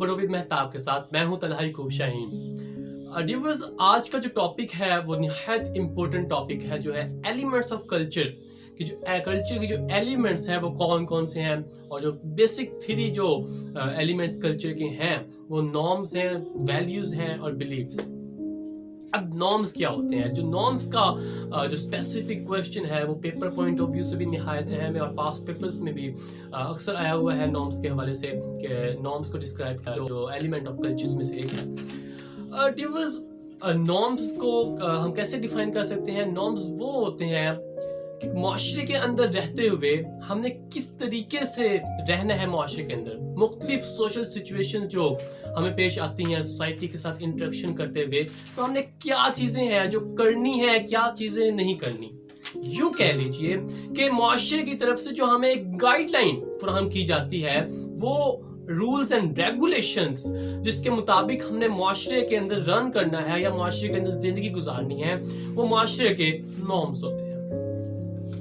बरोविद मेहताब के साथ मैं हूं तन्हाई खूब शाहीन। व्यूअर्स, आज का जो टॉपिक है वो निहायत इम्पोर्टेंट टॉपिक है, जो है एलिमेंट्स ऑफ कल्चर कि जो कल्चर के जो एलिमेंट्स हैं वो कौन कौन से हैं, और जो बेसिक थ्री जो एलिमेंट्स कल्चर के हैं वो नॉर्म्स हैं, वैल्यूज हैं और बिलीव्स। अब नॉर्म्स क्या होते हैं? जो नॉर्म्स का जो स्पेसिफिक क्वेश्चन है वो पेपर पॉइंट ऑफ व्यू से भी निहायत अहम है और पास्ट पेपर्स में भी अक्सर आया हुआ है नॉर्म्स के हवाले से कि नॉर्म्स को डिस्क्राइब किया जो एलिमेंट ऑफ कल्चर्स में से एक है। नॉर्म्स को हम कैसे डिफाइन कर सकते हैं? नॉर्म्स वो होते हैं कि माशरे के अंदर रहते हुए हमने किस तरीके से रहना है माशरे के अंदर, मुख्तलिफ सोशल सिचुएशन जो हमें पेश आती हैं सोसाइटी के साथ इंटरेक्शन करते हुए, तो हमने क्या चीजें हैं जो करनी है, क्या चीजें नहीं करनी। यूं कह लीजिए कि माशरे की तरफ से जो हमें एक गाइडलाइन फराहम की जाती है वो रूल्स एंड रेगुलेशंस जिसके मुताबिक हमने माशरे के अंदर रन करना है या माशरे के अंदर जिंदगी गुजारनी है, वो माशरे के नॉर्म्स होते हैं।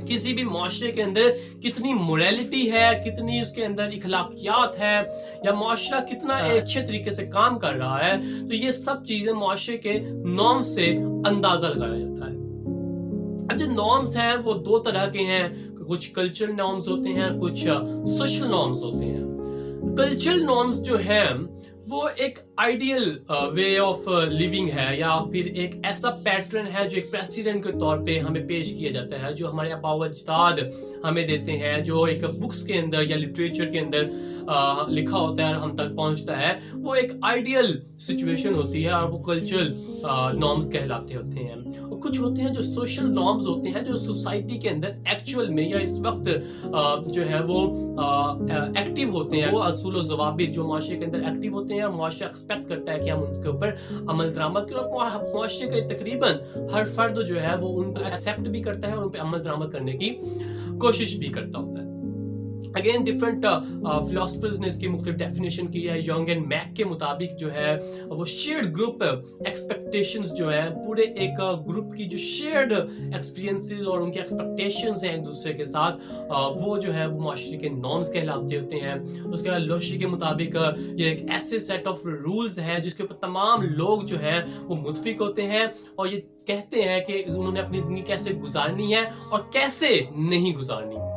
किसी भी माशरे के अंदर कितनी मोरालिटी है, कितनी उसके अंदर इखलाकियात है, या माशरा कितना अच्छे तरीके से काम कर रहा है, तो ये सब चीजें माशरे के नॉर्म से अंदाजा लगाया जाता है। अब जो नॉर्म्स हैं वो दो तरह के हैं, कुछ कल्चरल नॉर्म्स होते हैं, कुछ सोशल नॉर्म्स होते हैं। कल्चरल नॉर्म्स जो हैं वो एक आइडियल वे ऑफ लिविंग है, या फिर एक ऐसा पैटर्न है जो एक प्रेसिडेंट के तौर पे हमें पेश किया जाता है, जो हमारे आबा अजदाद हमें देते हैं, जो एक बुक्स के अंदर या लिटरेचर के अंदर लिखा होता है और हम तक पहुंचता है। वो एक आइडियल सिचुएशन होती है और वो कल्चरल नॉर्म्स कहलाते होते हैं। और कुछ होते हैं जो सोशल नॉर्म्स होते हैं, जो सोसाइटी के अंदर एक्चुअल में या इस वक्त जो है वो एक्टिव होते हैं। वो असूल व ज़वाबित जो माशरे के अंदर एक्टिव होते हैं और माशरा एक्सपेक्ट करता है कि हम उनके ऊपर अमल दरामद करें, और माशरे का तकरीबन हर फर्द जो है वो उनको एक्सेप्ट भी करता है और उन पर अमल दरामद करने की कोशिश भी करता होता है। अगेन डिफरेंट फिलोसफर्स ने इसकी मुख्तलिफ डेफिनेशन की है। यंग एंड मैक के मुताबिक जो है वो शेयर्ड ग्रुप एक्सपेक्टेशंस जो है, पूरे एक ग्रुप की जो शेयर्ड एक्सपीरियंसेस और उनकी एक्सपेक्टेशंस हैं एक दूसरे के साथ, वो जो है वो माशरे के नॉर्म्स कहलाते होते हैं। उसके बाद लोशी के मुताबिक ये एक ऐसे सेट ऑफ रूल्स हैं जिसके ऊपर तमाम लोग जो हैं वो मुतफिक होते हैं और ये कहते हैं कि उन्होंने अपनी जिंदगी कैसे गुजारनी है और कैसे नहीं गुजारनी।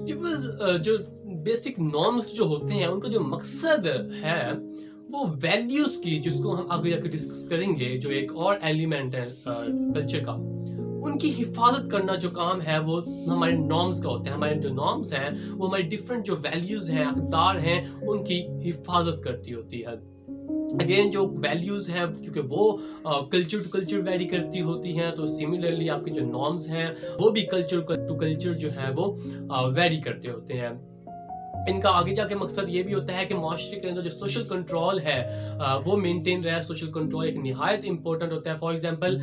जो बेसिक नॉर्म्स जो होते हैं उनका जो मकसद है वो वैल्यूज की, जिसको हम आगे जाकर डिस्कस करेंगे, जो एक और एलिमेंट है कल्चर का, उनकी हिफाजत करना जो काम है वो हमारे नॉर्म्स का होता है। हमारे जो नॉर्म्स हैं वो हमारी डिफरेंट जो वैल्यूज हैं, अक़दार हैं, उनकी हिफाजत करती होती है। अगेन जो वैल्यूज हैं क्योंकि वो कल्चर टू कल्चर वेरी करती होती हैं, तो सिमिलरली आपके जो नॉर्म्स हैं वो भी कल्चर टू कल्चर जो है वो वेरी करते होते हैं। इनका आगे जाके मकसद ये भी होता है कि माशरे के अंदर जो सोशल कंट्रोल है वो मेंटेन रहे। सोशल कंट्रोल एक निहायत इंपॉर्टेंट होता है। फॉर एग्जांपल,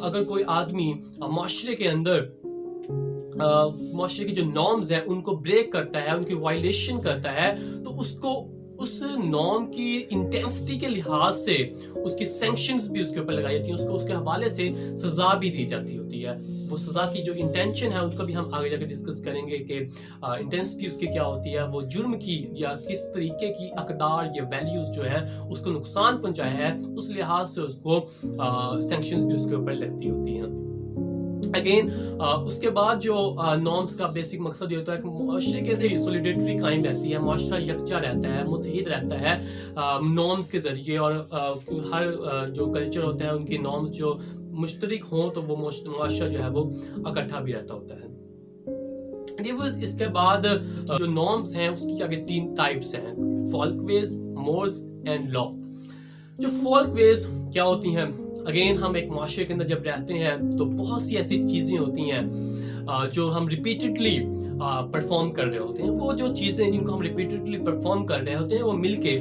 अगर कोई आदमी माशरे के अंदर माशरे की जो नॉर्म्स हैं उनको ब्रेक करता है, उनकी वायलेशन करता है, तो उसको उस नॉर्म की इंटेंसिटी के लिहाज से उसकी सैंक्शंस भी उसके ऊपर लगाई जाती हैं, उसको उसके हवाले से सजा भी दी जाती होती है। वो सजा की जो इंटेंशन है उसको भी हम आगे जाकर डिस्कस करेंगे कि इंटेंसिटी उसकी क्या होती है, वो जुर्म की या किस तरीके की अक़दार या वैल्यूज जो है उसको नुकसान पहुंचाया है, उस लिहाज से उसको सैंक्शंस भी उसके ऊपर लगती होती हैं। अगेन उसके बाद जो नॉर्म्स का बेसिक मकसद ये होता है कि माशरे के अंदर सॉलिडेरिटी कायम रहती है, माशरा यकजा रहता है, मुत्तहिद रहता है नॉर्म्स के जरिए, और हर जो कल्चर होता है उनकी नॉर्म्स जो मुश्तरक हों तो वो माशरा जो है वो इकट्ठा भी रहता होता है। इसके बाद जो नॉर्म्स हैं उसकी आगे तीन टाइप्स हैं, फोल्कवेज, मोर्स एंड लॉ। जो फोल्कवेज क्या होती हैं? अगेन हम एक माशरे के अंदर जब रहते हैं तो बहुत सी ऐसी चीज़ें होती हैं जो हम रिपीटेडली परफॉर्म कर रहे होते हैं। वो जो चीज़ें जिनको हम रिपीटेडली परफॉर्म कर रहे होते हैं वो मिलके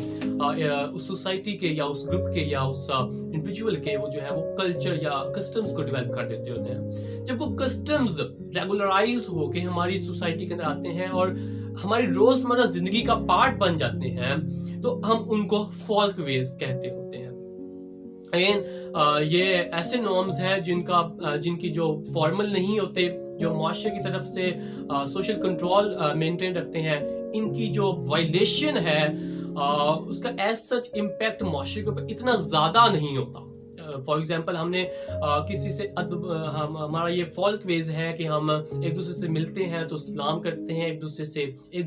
उस सोसाइटी के या उस ग्रुप के या उस इंडिविजुअल के वो जो है वो कल्चर या कस्टम्स को डेवलप कर देते होते हैं। जब वो कस्टम्स रेगुलराइज होके हमारी सोसाइटी के अंदर आते हैं और हमारी रोजमर्रा जिंदगी का पार्ट बन जाते हैं तो हम उनको फोल्कवेज कहते होते हैं। अगेन ये ऐसे नॉर्म्स हैं जिनकी जो फॉर्मल नहीं होते, जो मुआशरे की तरफ से सोशल कंट्रोल मेंटेन रखते हैं, इनकी जो वायलेशन है उसका एज सच इम्पैक्ट माशरे के ऊपर इतना ज़्यादा नहीं होता। फॉर एग्जाम्पल हमने किसी से हमारा ये फॉल्क वेज है कि हम एक दूसरे से मिलते हैं तो सलाम करते हैं, एक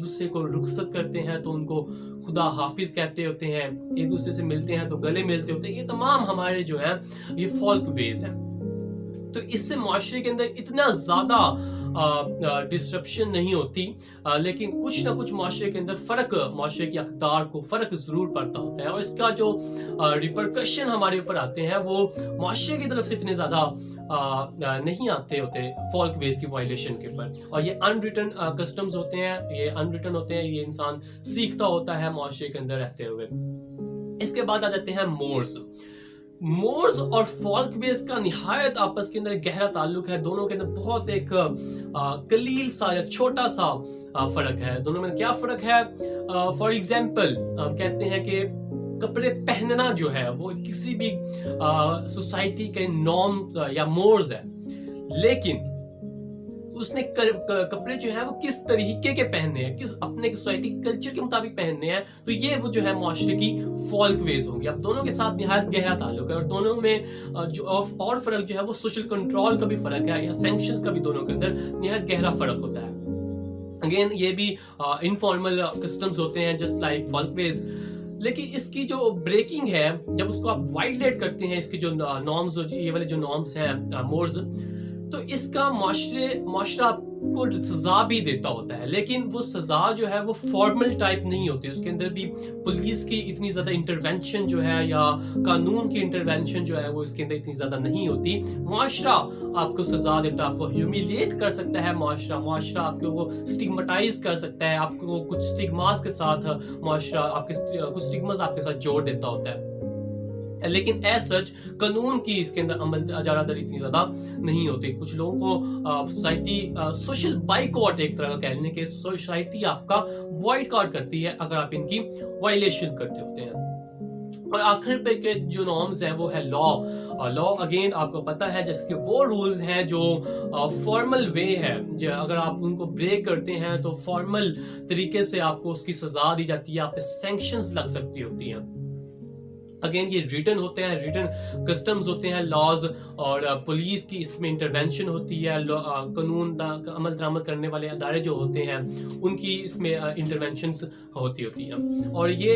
दूसरे को रुखसत करते हैं तो उनको खुदा हाफिज कहते होते हैं, एक दूसरे से मिलते हैं तो गले मिलते होते हैं। ये तमाम हमारे जो हैं ये फॉल्क वेज हैं। तो इससे माशरे के अंदर इतना ज़्यादा डिस्ट्रप्शन नहीं होती, लेकिन कुछ ना कुछ माशरे के अंदर फ़र्क, माशरे की अक़दार को फ़र्क ज़रूर पड़ता होता है। और इसका जो रिपरकशन हमारे ऊपर आते हैं वो माशरे की तरफ से इतने ज़्यादा नहीं आते होते फॉल्क वेज की वायलेशन के ऊपर। और ये अनरिटन कस्टम्स होते हैं, ये अनरिटन होते हैं, ये इंसान सीखता होता है माशरे के अंदर रहते हुए। इसके बाद आ जाते हैं मोर्स और फॉल्क वेज का निहायत आपस के अंदर गहरा ताल्लुक है। दोनों के अंदर बहुत एक कलील सा या छोटा सा फर्क है। दोनों में क्या फर्क है? फॉर एग्जाम्पल कहते हैं कि कपड़े पहनना जो है वो किसी भी सोसाइटी के नॉर्म या मोर्स है, लेकिन उसने कपड़े जो है वो किस तरीके के पहनने हैं, किस अपने सोसाइटी के कल्चर के मुताबिक पहनने हैं, तो ये वो जो है माशरे की फॉल्क वेज होंगी। अब दोनों के साथ निहायत गहरा ताल्लुक है और दोनों में जो और फर्क जो है वो सोशल कंट्रोल का भी फर्क है या सैंक्शंस का भी दोनों के अंदर निहायत गहरा फर्क होता है। अगेन ये भी इनफॉर्मल कस्टम्स होते हैं जस्ट लाइक फॉल्क वेज, लेकिन इसकी जो ब्रेकिंग है जब उसको आप वाइलेट करते हैं, इसकी जो नॉर्म्स, ये वाले जो नॉर्म्स हैं मोर्स, तो इसका माशरा आपको सजा भी देता होता है, लेकिन वो सजा जो है वो फॉर्मल टाइप नहीं होती। उसके अंदर भी पुलिस की इतनी ज्यादा इंटरवेंशन जो है या कानून की इंटरवेंशन जो है वो इसके अंदर इतनी ज्यादा नहीं होती। माशरा आपको सजा देता है, आपको ह्यूमिलिएट कर सकता है माशरा आपको वो स्टिग्मेटाइज कर सकता है, आपको कुछ स्टिग्मास के साथ माशरा कुछ स्टिग्मास आपके साथ जोड़ देता होता है, लेकिन एज सच कानून की इसके अंदर अमल अजारादारी इतनी ज्यादा नहीं होती। कुछ लोगों को सोसाइटी सोशल बाइकआउट एक तरह का कहने के सोसाइटी आपका बॉयकॉट करती है अगर आप इनकी वायलेशन करते होते हैं। और आखिर पे के जो नॉर्म्स हैं वो है लॉ अगेन आपको पता है जैसे कि वो रूल्स हैं जो फॉर्मल वे है, अगर आप उनको ब्रेक करते हैं तो फॉर्मल तरीके से आपको उसकी सजा दी जाती है, आप पे सैंक्शंस लग सकती होती हैं। अगेन ये रिटन होते हैं, रिटन कस्टम्स होते हैं लॉज, और पुलिस की इसमें इंटरवेंशन होती है, कानून का अमल दरामद करने वाले अदारे जो होते हैं उनकी इसमें इंटरवेंशंस होती हैं। और ये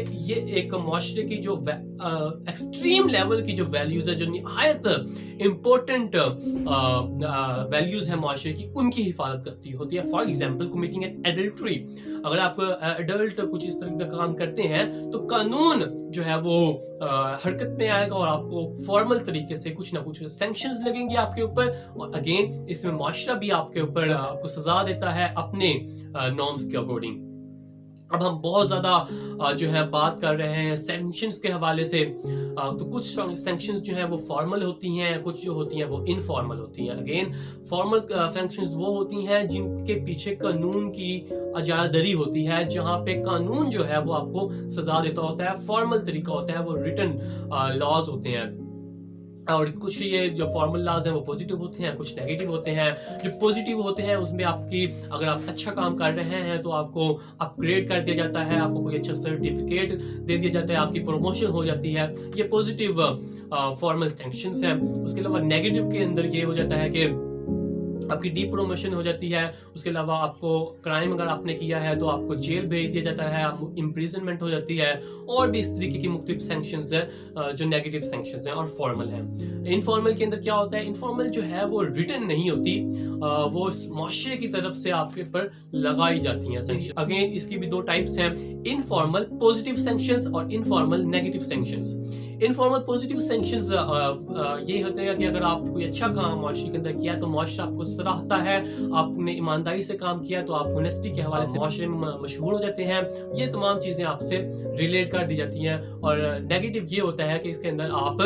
एक माशरे की जो एक्सट्रीम लेवल की जो वैल्यूज है, जो निहायत इम्पोर्टेंट वैल्यूज है माशरे की, उनकी हिफाजत करती होती है। For example committing an adultery, अगर आप एडल्ट कुछ इस तरह का काम करते हैं तो कानून जो है वो हरकत में आएगा और आपको फॉर्मल तरीके से कुछ ना कुछ सैंक्शंस लगेंगे आपके ऊपर। और अगेन इसमें माशरा भी आपके ऊपर आपको सजा देता है अपने नॉर्म्स के अकॉर्डिंग। अब हम बहुत ज्यादा जो है बात कर रहे हैं सैंक्शंस के हवाले से, तो कुछ सैंक्शंस जो है वो फॉर्मल होती हैं, कुछ जो होती हैं वो इनफॉर्मल होती हैं। अगेन फॉर्मल सैंक्शंस वो होती हैं जिनके पीछे कानून की अजारादारी होती है, जहां पे कानून जो है वो आपको सजा देता होता है। फॉर्मल तरीका होता है वो रिटन लॉज होते हैं, और कुछ ये जो फॉर्मल लॉज हैं वो पॉजिटिव होते हैं, कुछ नेगेटिव होते हैं। जो पॉजिटिव होते हैं उसमें आपकी, अगर आप अच्छा काम कर रहे हैं तो आपको अपग्रेड कर दिया जाता है, आपको कोई अच्छा सर्टिफिकेट दे दिया जाता है, आपकी प्रमोशन हो जाती है। ये पॉजिटिव फॉर्मल सैंक्शंस हैं। उसके अलावा नेगेटिव के अंदर ये हो जाता है कि आपकी डी प्रमोशन हो जाती है। उसके अलावा आपको क्राइम अगर आपने किया है तो आपको जेल भेज दिया जाता है, आप इम्प्रिजनमेंट हो जाती है, और भी इस तरीके की मुख्तलिफ सैंक्शंस है जो नेगेटिव सैंक्शंस हैं और फॉर्मल है। इनफॉर्मल के अंदर क्या होता है? इनफॉर्मल जो है वो रिटन नहीं होती, वो माशरे की तरफ से आपके ऊपर लगाई जाती हैं। अगेन इसकी भी दो टाइप्स हैं, इनफॉर्मल पॉजिटिव सैंक्शंस और informal negative sanctions. Informal positive sanctions ये होते हैं कि अगर आप कोई अच्छा काम माशरे के अंदर किया तो माशरा आपको सराहता है, आपने ईमानदारी से काम किया तो आप ऑनेस्टी के हवाले से माशरे में मशहूर हो जाते हैं। ये तमाम चीजें आपसे रिलेट कर दी जाती हैं। और नेगेटिव ये होता है कि इसके अंदर आप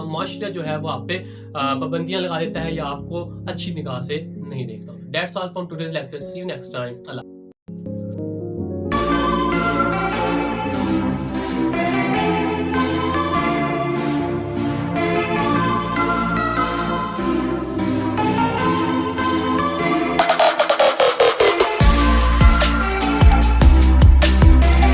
माशरा जो है वो आप पे पाबंदियां लगा देता है या आपको अच्छी निगाह से नहीं देखता। That's all from today's lecture. See you next time. Allah.